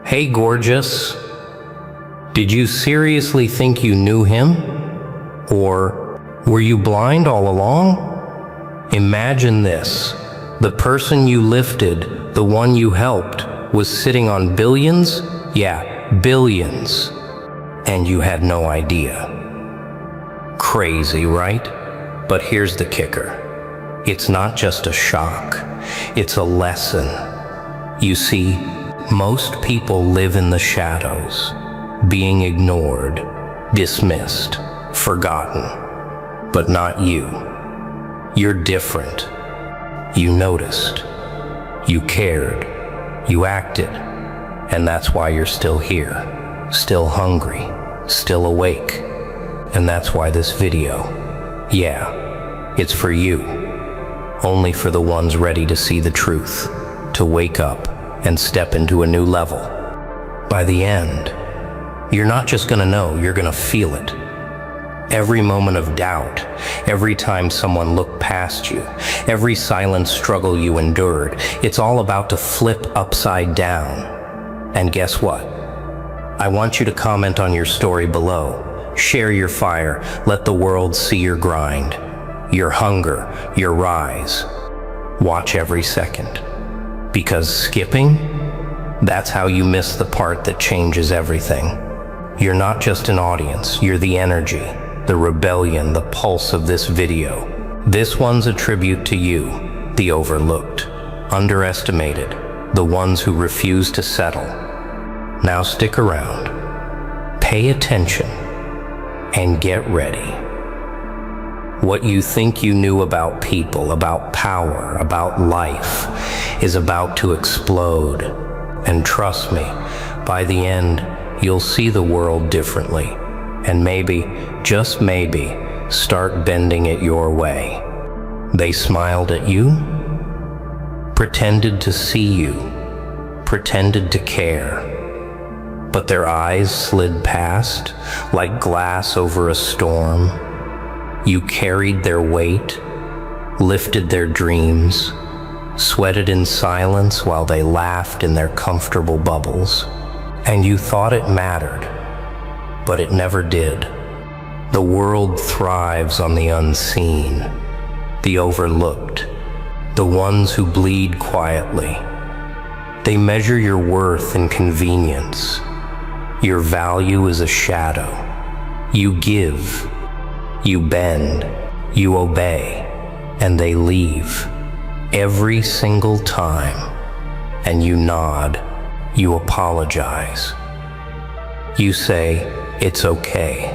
Hey, gorgeous. Did you seriously think you knew him? Or were you blind all along? Imagine this. The person you lifted, the one you helped, was sitting on billions? Yeah, billions. And you had no idea. Crazy, right? But here's the kicker. It's not just a shock. It's a lesson. You see, most people live in the shadows, being ignored, dismissed, forgotten. But not you. You're different. You noticed. You cared. You acted. And that's why you're still here, still hungry, still awake. And that's why this video, yeah, it's for you. Only for the ones ready to see the truth, to wake up and step into a new level. By the end, you're not just gonna know, you're gonna feel it. Every moment of doubt, every time someone looked past you, every silent struggle you endured, it's all about to flip upside down. And guess what? I want you to comment on your story below. Share your fire. Let the world see your grind, your hunger, your rise. Watch every second. Because skipping, that's how you miss the part that changes everything. You're not just an audience, you're the energy, the rebellion, the pulse of this video. This one's a tribute to you, the overlooked, underestimated, the ones who refuse to settle. Now stick around, pay attention, and get ready. What you think you knew about people, about power, about life, is about to explode. And trust me, by the end, you'll see the world differently. And maybe, just maybe, start bending it your way. They smiled at you, pretended to see you, pretended to care. But their eyes slid past, like glass over a storm. You carried their weight, lifted their dreams, sweated in silence while they laughed in their comfortable bubbles. And you thought it mattered, but it never did. The world thrives on the unseen, the overlooked, the ones who bleed quietly. They measure your worth in convenience. Your value is a shadow. You give. You bend, you obey, and they leave every single time. And you nod, you apologize. You say, it's okay,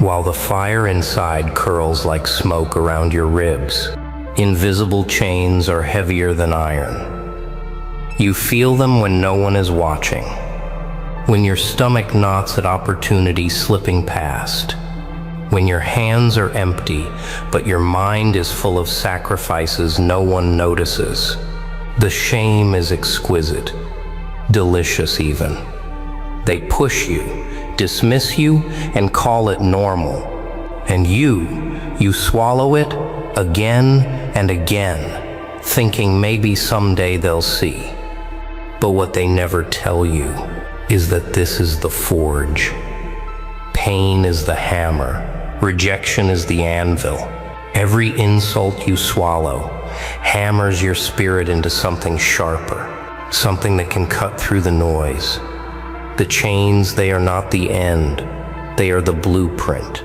while the fire inside curls like smoke around your ribs. Invisible chains are heavier than iron. You feel them when no one is watching, when your stomach knots at opportunity slipping past. When your hands are empty, but your mind is full of sacrifices no one notices. The shame is exquisite, delicious even. They push you, dismiss you, and call it normal. And you swallow it again and again, thinking maybe someday they'll see. But what they never tell you is that this is the forge. Pain is the hammer. Rejection is the anvil. Every insult you swallow hammers your spirit into something sharper, something that can cut through the noise. The chains, they are not the end. They are the blueprint.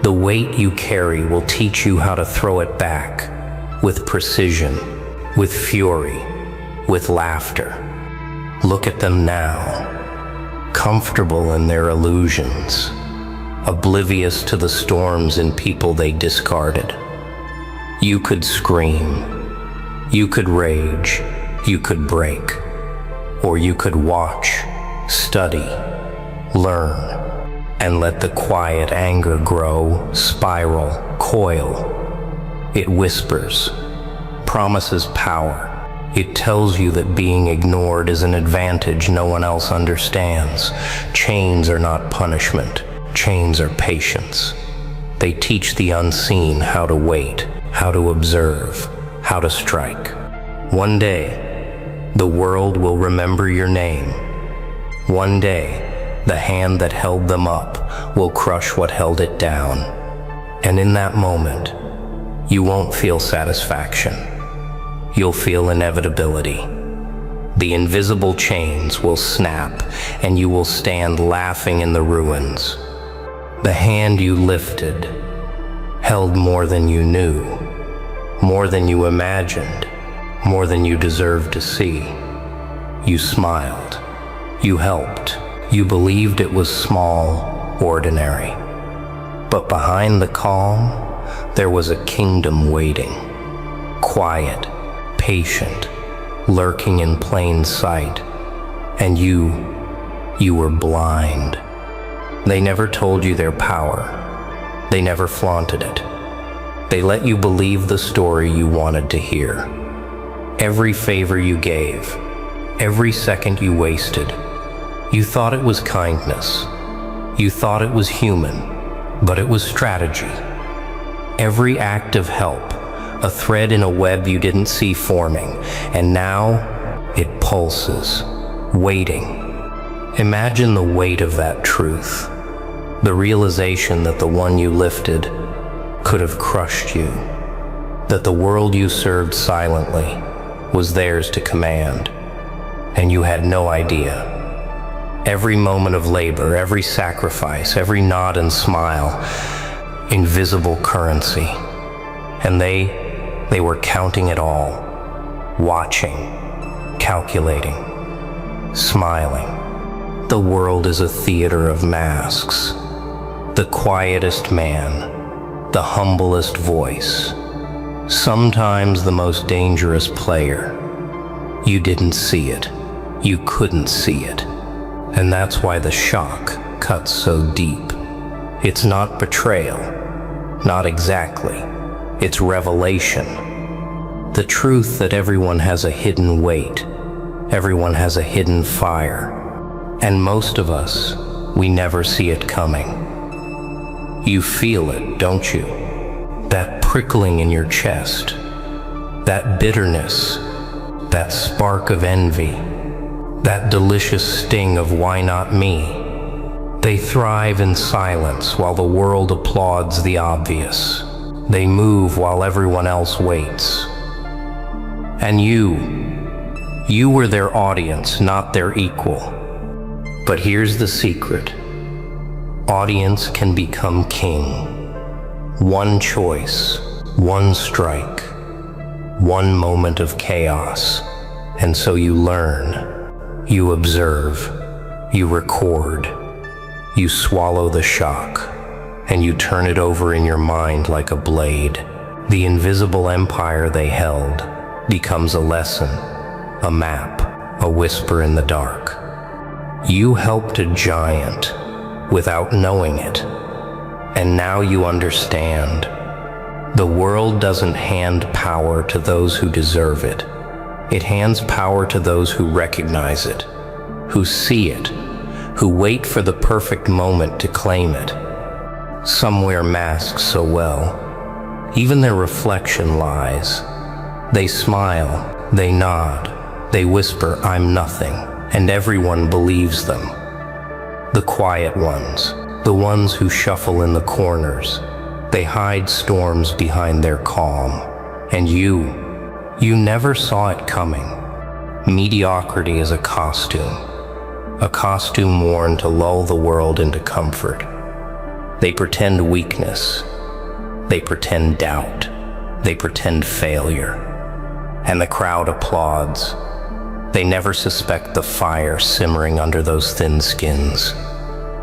The weight you carry will teach you how to throw it back, with precision, with fury, with laughter. Look at them now, comfortable in their illusions, oblivious to the storms and people they discarded. You could scream, you could rage, you could break, or you could watch, study, learn, and let the quiet anger grow, spiral, coil. It whispers, promises power. It tells you that being ignored is an advantage no one else understands. Chains are not punishment. Chains are patience. They teach the unseen how to wait, how to observe, how to strike. One day, the world will remember your name, One day, the hand that held them up will crush what held it down. And in that moment, you won't feel satisfaction. You'll feel inevitability. The invisible chains will snap, and you will stand laughing in the ruins. The hand you lifted held more than you knew, more than you imagined, more than you deserved to see. You smiled. You helped. You believed it was small, ordinary. But behind the calm, there was a kingdom waiting. Quiet, patient, lurking in plain sight. And you were blind. They never told you their power. They never flaunted it. They let you believe the story you wanted to hear. Every favor you gave, every second you wasted, you thought it was kindness. You thought it was human, but it was strategy. Every act of help, a thread in a web you didn't see forming, and now it pulses, waiting. Imagine the weight of that truth, the realization that the one you lifted could have crushed you, that the world you served silently was theirs to command, and you had no idea. Every moment of labor, every sacrifice, every nod and smile, invisible currency. And they were counting it all, watching, calculating, smiling. The world is a theater of masks. The quietest man, the humblest voice, sometimes the most dangerous player. You didn't see it. You couldn't see it. And that's why the shock cuts so deep. It's not betrayal, not exactly. It's revelation. The truth that everyone has a hidden weight, everyone has a hidden fire, and most of us, we never see it coming. You feel it, don't you? That prickling in your chest, that bitterness, that spark of envy, that delicious sting of why not me? They thrive in silence while the world applauds the obvious. They move while everyone else waits. And you were their audience, not their equal. But here's the secret. Audience can become king. One choice, one strike, one moment of chaos. And so you learn. You observe, you record, you swallow the shock, and you turn it over in your mind like a blade. The invisible empire they held becomes a lesson, a map, a whisper in the dark. You helped a giant without knowing it, and now you understand. The world doesn't hand power to those who deserve it. It hands power to those who recognize it, who see it, who wait for the perfect moment to claim it. Some wear masks so well, even their reflection lies. They smile, they nod, they whisper, "I'm nothing," and everyone believes them. The quiet ones, the ones who shuffle in the corners, they hide storms behind their calm. And you never saw it coming. Mediocrity is a costume worn to lull the world into comfort. They pretend weakness, they pretend doubt, they pretend failure, and the crowd applauds. They never suspect the fire simmering under those thin skins,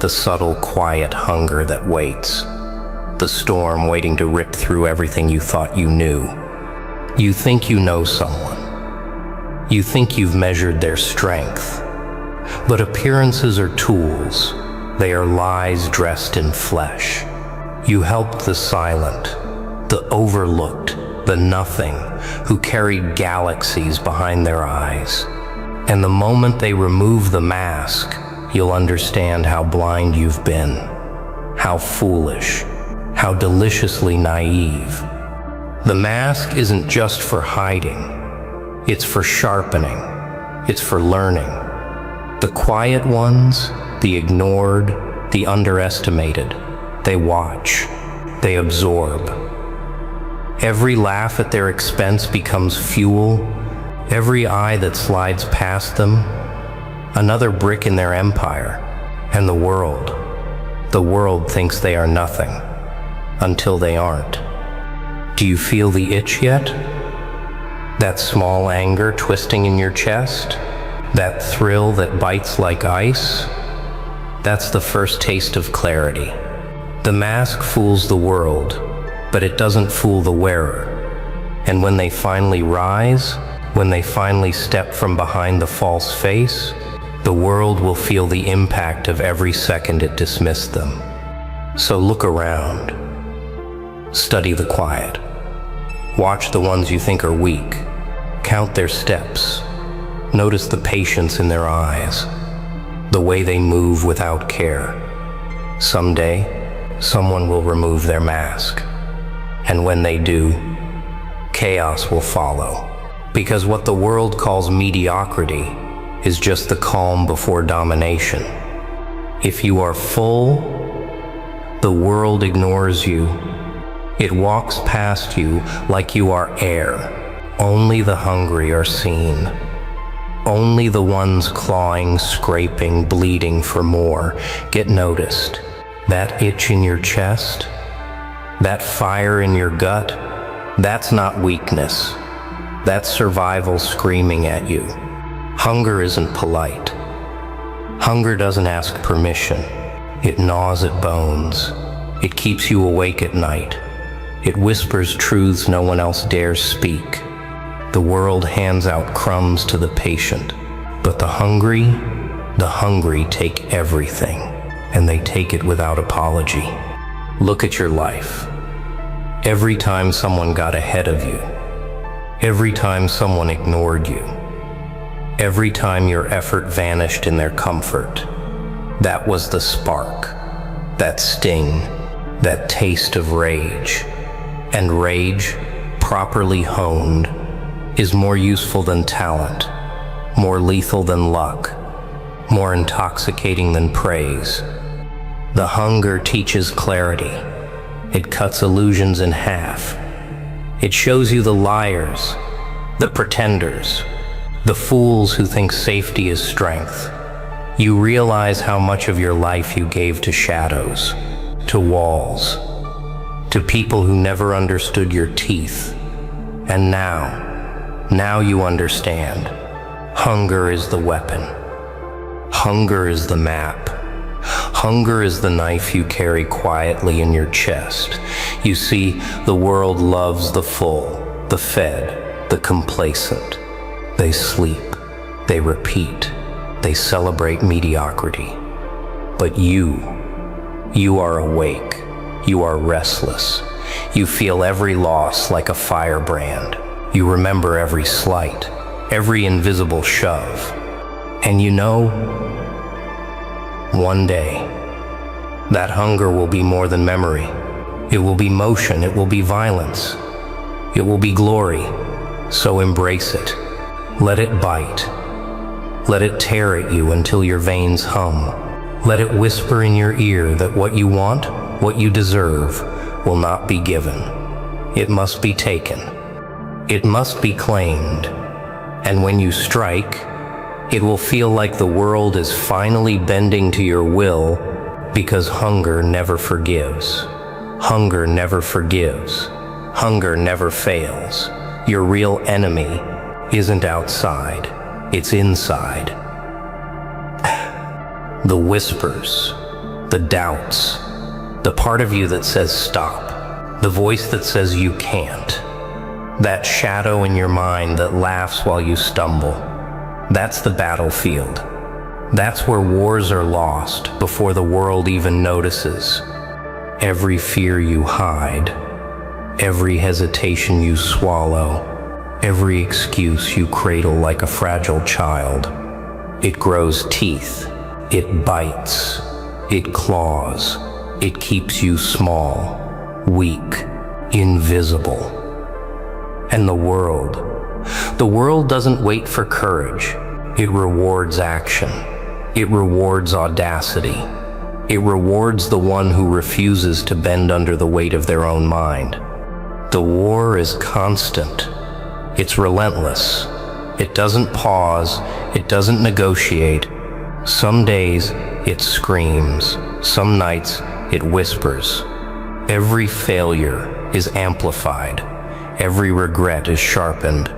the subtle, quiet hunger that waits, the storm waiting to rip through everything you thought you knew. You think you know someone. You think you've measured their strength. But appearances are tools. They are lies dressed in flesh. You helped the silent, the overlooked, the nothing, who carried galaxies behind their eyes. And the moment they remove the mask, you'll understand how blind you've been, how foolish, how deliciously naive. The mask isn't just for hiding. It's for sharpening. It's for learning. The quiet ones, the ignored, the underestimated, they watch, they absorb. Every laugh at their expense becomes fuel, every eye that slides past them, another brick in their empire, and the world thinks they are nothing, until they aren't. Do you feel the itch yet? That small anger twisting in your chest? That thrill that bites like ice? That's the first taste of clarity. The mask fools the world, but it doesn't fool the wearer. And when they finally rise, when they finally step from behind the false face, the world will feel the impact of every second it dismissed them. So look around. Study the quiet. Watch the ones you think are weak. Count their steps. Notice the patience in their eyes, the way they move without care. Someday, someone will remove their mask. And when they do, chaos will follow. Because what the world calls mediocrity is just the calm before domination. If you are full, the world ignores you. It walks past you like you are air. Only the hungry are seen. Only the ones clawing, scraping, bleeding for more get noticed. That itch in your chest, that fire in your gut, that's not weakness. That's survival screaming at you. Hunger isn't polite. Hunger doesn't ask permission. It gnaws at bones. It keeps you awake at night. It whispers truths no one else dares speak. The world hands out crumbs to the patient, but the hungry take everything, and they take it without apology. Look at your life. Every time someone got ahead of you, every time someone ignored you, every time your effort vanished in their comfort, that was the spark, that sting, that taste of rage. And rage, properly honed, is more useful than talent, more lethal than luck, more intoxicating than praise. The hunger teaches clarity. It cuts illusions in half. It shows you the liars, the pretenders, the fools who think safety is strength. You realize how much of your life you gave to shadows, to walls, to people who never understood your teeth. And now you understand. Hunger is the weapon. Hunger is the map. Hunger is the knife you carry quietly in your chest. You see, the world loves the full, the fed, the complacent. They sleep, they repeat, they celebrate mediocrity. But you are awake. You are restless. You feel every loss like a firebrand. You remember every slight, every invisible shove. And you know, one day, that hunger will be more than memory. It will be motion, it will be violence, it will be glory. So embrace it. Let it bite. Let it tear at you until your veins hum. Let it whisper in your ear that what you want, what you deserve, will not be given. It must be taken. It must be claimed. And when you strike, it will feel like the world is finally bending to your will, because hunger never forgives. Hunger never forgives. Hunger never fails. Your real enemy isn't outside, it's inside. The whispers, the doubts, the part of you that says stop, the voice that says you can't, that shadow in your mind that laughs while you stumble. That's the battlefield. That's where wars are lost before the world even notices. Every fear you hide, every hesitation you swallow, every excuse you cradle like a fragile child. It grows teeth, it bites, it claws, it keeps you small, weak, invisible. And the world doesn't wait for courage, it rewards action. It rewards audacity. It rewards the one who refuses to bend under the weight of their own mind. The war is constant. It's relentless. It doesn't pause. It doesn't negotiate. Some days it screams. Some nights it whispers. Every failure is amplified. Every regret is sharpened.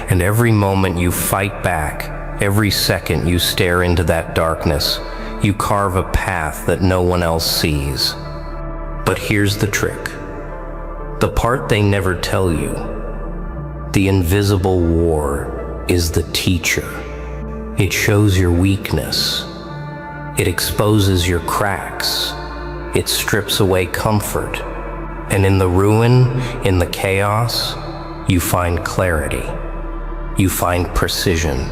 And every moment you fight back, every second you stare into that darkness, you carve a path that no one else sees. But here's the trick. The part they never tell you. The invisible war is the teacher. It shows your weakness. It exposes your cracks. It strips away comfort. And in the ruin, in the chaos, you find clarity. You find precision.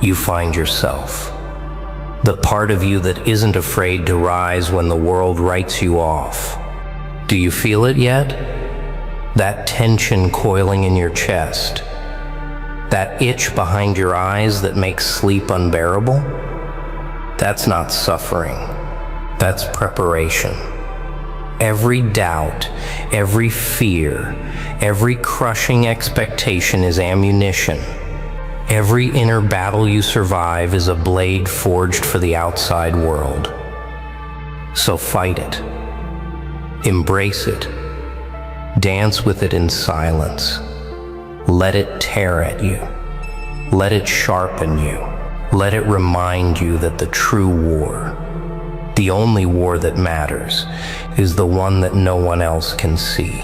You find yourself. The part of you that isn't afraid to rise when the world writes you off. Do you feel it yet? That tension coiling in your chest. That itch behind your eyes that makes sleep unbearable? That's not suffering. That's preparation. Every doubt, every fear, every crushing expectation is ammunition. Every inner battle you survive is a blade forged for the outside world. So fight it. Embrace it. Dance with it in silence. Let it tear at you. Let it sharpen you. Let it remind you that the true war, the only war that matters, is the one that no one else can see.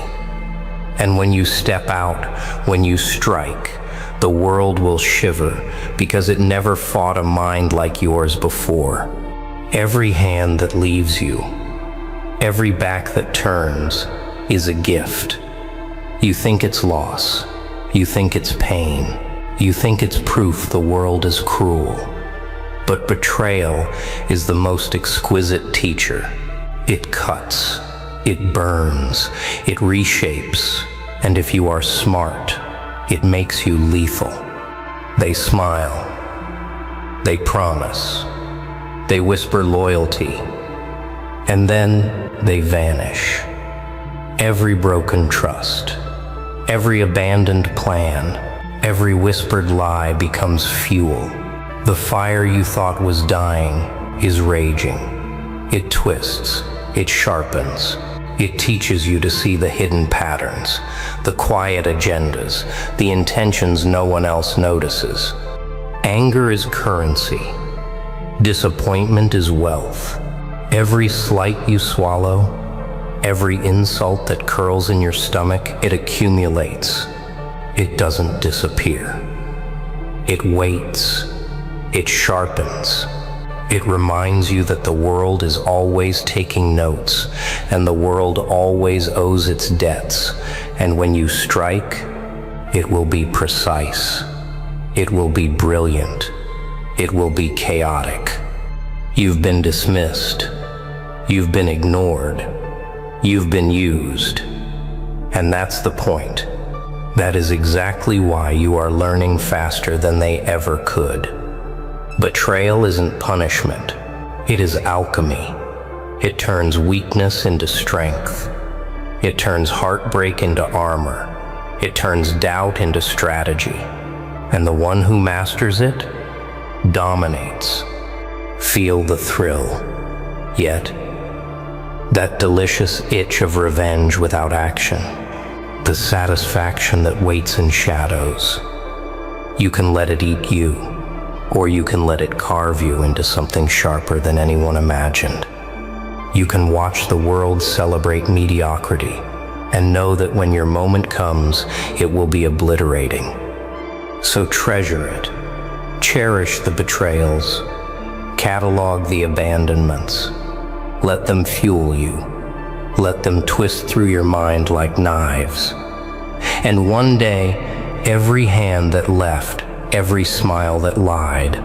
And when you step out, when you strike, the world will shiver because it never fought a mind like yours before. Every hand that leaves you, every back that turns, is a gift. You think it's loss. You think it's pain. You think it's proof the world is cruel. But betrayal is the most exquisite teacher. It cuts. It burns. It reshapes. And if you are smart, it makes you lethal. They smile. They promise. They whisper loyalty. And then they vanish. Every broken trust, every abandoned plan, every whispered lie becomes fuel. The fire you thought was dying is raging. It twists. It sharpens. It teaches you to see the hidden patterns, the quiet agendas, the intentions no one else notices. Anger is currency. Disappointment is wealth. Every slight you swallow, every insult that curls in your stomach, it accumulates. It doesn't disappear. It waits. It sharpens. It reminds you that the world is always taking notes, and the world always owes its debts. And when you strike, it will be precise. It will be brilliant. It will be chaotic. You've been dismissed. You've been ignored. You've been used. And that's the point. That is exactly why you are learning faster than they ever could. Betrayal isn't punishment. It is alchemy. It turns weakness into strength. It turns heartbreak into armor. It turns doubt into strategy. And the one who masters it dominates. Feel the thrill. Yet, that delicious itch of revenge without action. The satisfaction that waits in shadows. You can let it eat you, or you can let it carve you into something sharper than anyone imagined. You can watch the world celebrate mediocrity and know that when your moment comes, it will be obliterating. So treasure it. Cherish the betrayals. Catalog the abandonments. Let them fuel you. Let them twist through your mind like knives. And one day, every hand that left, every smile that lied,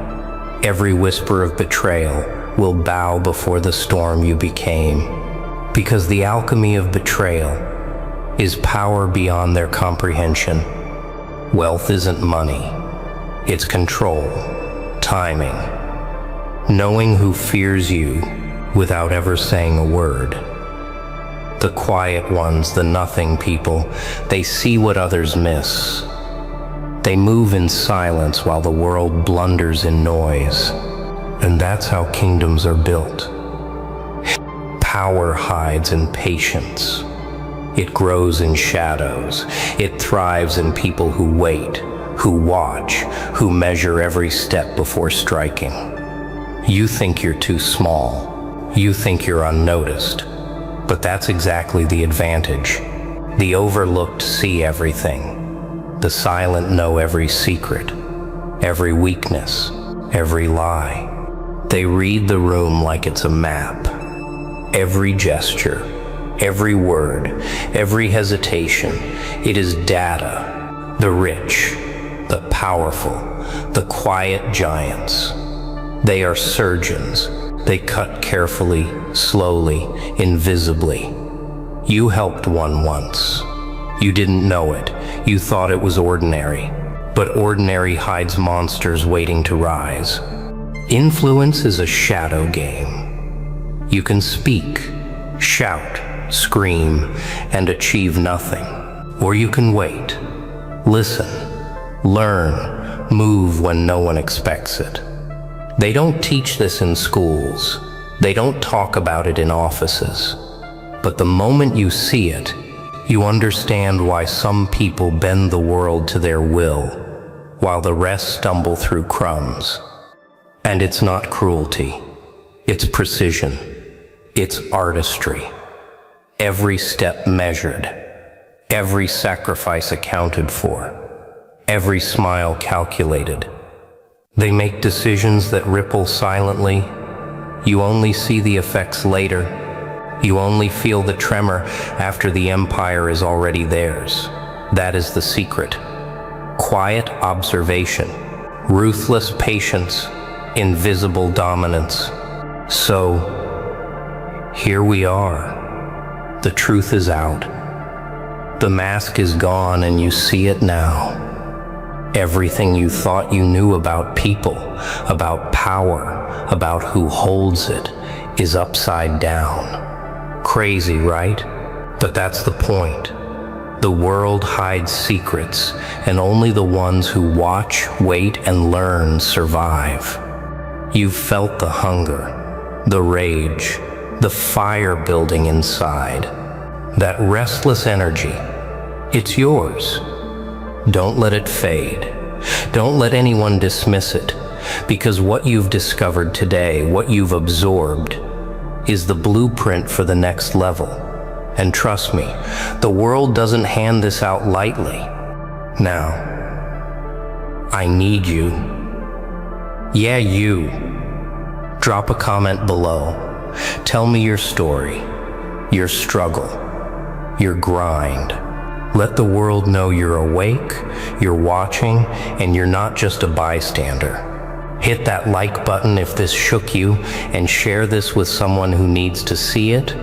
every whisper of betrayal will bow before the storm you became. Because the alchemy of betrayal is power beyond their comprehension. Wealth isn't money. It's control, timing, knowing who fears you without ever saying a word. The quiet ones, the nothing people, they see what others miss. They move in silence while the world blunders in noise. And that's how kingdoms are built. Power hides in patience. It grows in shadows. It thrives in people who wait, who watch, who measure every step before striking. You think you're too small. You think you're unnoticed. But that's exactly the advantage. The overlooked see everything. The silent know every secret, every weakness, every lie. They read the room like it's a map. Every gesture, every word, every hesitation, it is data. The rich, the powerful, the quiet giants. They are surgeons. They cut carefully, slowly, invisibly. You helped one once. You didn't know it. You thought it was ordinary. But ordinary hides monsters waiting to rise. Influence is a shadow game. You can speak, shout, scream, and achieve nothing. Or you can wait, listen, learn, move when no one expects it. They don't teach this in schools. They don't talk about it in offices. But the moment you see it, you understand why some people bend the world to their will, while the rest stumble through crumbs. And it's not cruelty. It's precision. It's artistry. Every step measured. Every sacrifice accounted for. Every smile calculated. They make decisions that ripple silently. You only see the effects later. You only feel the tremor after the empire is already theirs. That is the secret. Quiet observation, ruthless patience, invisible dominance. So, here we are. The truth is out. The mask is gone and you see it now. Everything you thought you knew about people, about power, about who holds it, is upside down. Crazy, right? But that's the point. The world hides secrets, and only the ones who watch, wait, and learn survive. You've felt the hunger, the rage, the fire building inside. That restless energy, it's yours. Don't let it fade. Don't let anyone dismiss it, because what you've discovered today, what you've absorbed, is the blueprint for the next level. And trust me, the world doesn't hand this out lightly. Now, I need you. Yeah, you. Drop a comment below. Tell me your story, your struggle, your grind. Let the world know you're awake, you're watching, and you're not just a bystander. Hit that like button if this shook you, and share this with someone who needs to see it.